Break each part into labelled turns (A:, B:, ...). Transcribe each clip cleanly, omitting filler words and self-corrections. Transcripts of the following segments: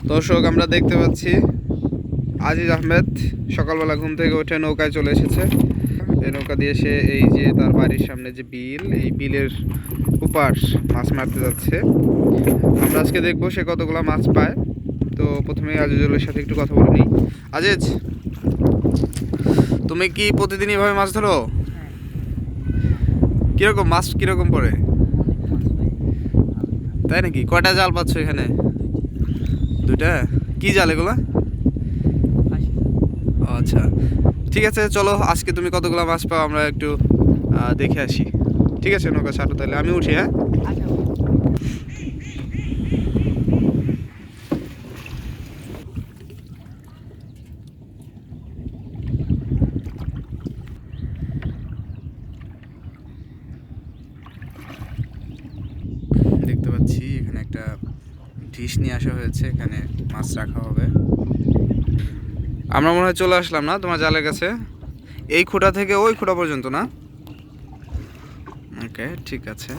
A: দর্শক, আমরা দেখতে পাচ্ছি আজিজ আহমেদ সকালবেলা ঘুম থেকে উঠে নৌকায় চলে এসেছে। এই নৌকা দিয়ে সে এই যে তার বাড়ির সামনে যে বিল, এই বিলের উপার মাছ মারতে যাচ্ছে। আমরা আজকে দেখবো সে কতগুলো মাছ পায়। তো প্রথমে আজিজুলের সাথে একটু কথা বলে নিই। আজিজ, তুমি কি প্রতিদিন এভাবে মাছ ধরো? কিরকম মাছ কিরকম পড়ে? তাই নাকি? কয়টা জাল পাচ্ছ এখানে? দুইটা? কি জাল এগুলা? আচ্ছা, ঠিক আছে, চলো আজকে তুমি কতগুলো মাছ পাও আমরা একটু দেখে আসি। ঠিক আছে, নৌকা ছাড়ো তাহলে, আমি উঠি। হ্যাঁ, দেখতে পাচ্ছি এখানে একটা ডিশ নিয়ে আসা হয়েছে, এখানে মাছ রাখা হবে। আমরা মনে হয় চলে আসলাম না তোমার জালের কাছে? এই খুঁটা থেকে ওই খুঁটা পর্যন্ত না? ওকে, ঠিক আছে।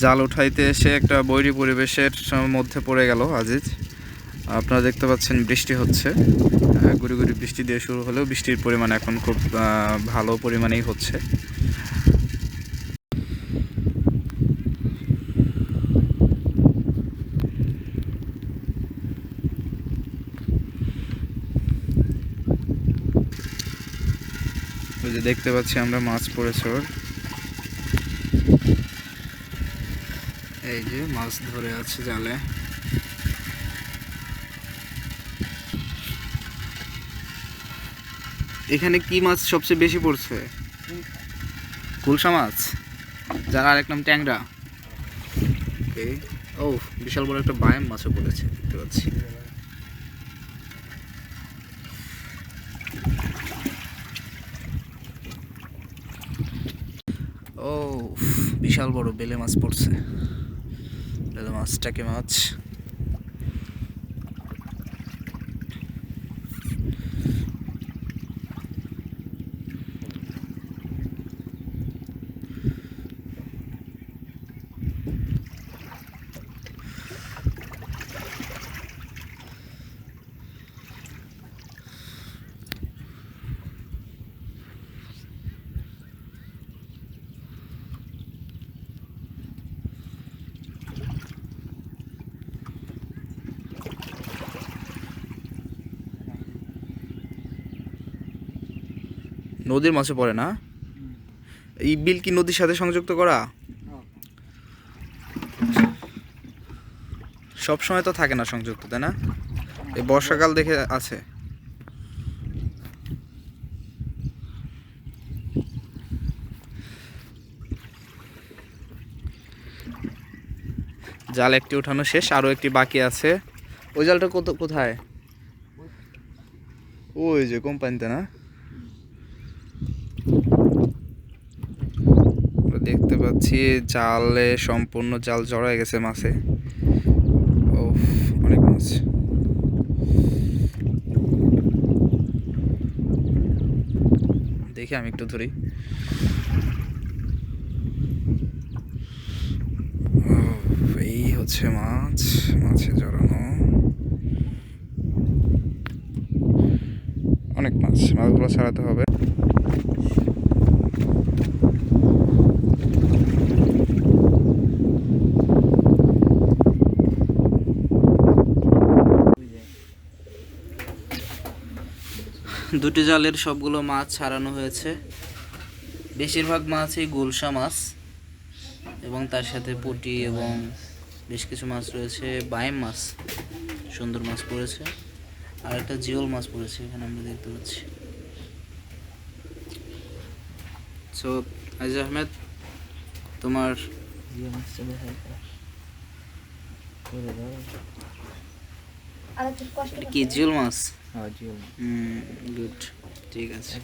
A: জাল উঠাইতে এসে একটা বৈরী পরিবেশের মধ্যে পড়ে গেল আজিজ। আপনারা দেখতে পাচ্ছেন বৃষ্টি হচ্ছে, গুড়ি গুড়ি বৃষ্টি দিয়ে শুরু হলেও বৃষ্টির পরিমাণ এখন খুব ভালো পরিমাণেই হচ্ছে। ওই যে দেখতে পাচ্ছি আমরা মাছ পড়েছে ওর, এই যে মাছ ধরে আছে জালে। এখানে কি মাছ সবচেয়ে বেশি পড়ছে? গুলশা মাছ, যার আরেক নাম ট্যাংরা। ওকে। ও, বিশাল বড় একটা বায়াম মাছও পড়েছে দেখতে পাচ্ছি। ও, বিশাল বড় বেলে মাছ পড়ছে। বেলে মাছটাকে মাছ। নদীর মাছে পড়ে না? এই বিল কি নদীর সাথে সংযুক্ত করা? সব সময় তো থাকে না সংযুক্ত, তাই না? এই বর্ষাকাল দেখে আছে। জাল একটি উঠানো শেষ, আরো একটি বাকি আছে। ওই জালটা কোথায়? ওই যে কোম্পানিতে না? দেখতে পাচ্ছি জালে সম্পূর্ণ জাল জড়ায় গেছে মাছে। ও, অনেক মাছ। দেখি আমি একটু ধরি। এই হচ্ছে মাছ, মাছে জড়ানো অনেক মাছ। মাছগুলো ছাড়াতে হবে। দুটি জালের সবগুলো মাছ ছাড়ানো হয়েছে। বেশিরভাগ মাছই গুলশা মাছ এবং তার সাথে পুঁটি এবং বেশ কিছু মাছ রয়েছে। বাইম মাছ, সুন্দর মাছ পড়েছে, আর একটা জিওল মাছ পড়েছে এখানে আমরা দেখতে পাচ্ছি। সো আজিজ আহমেদ, তোমার কি জিওল মাছ? গুড। ঠিক আছে।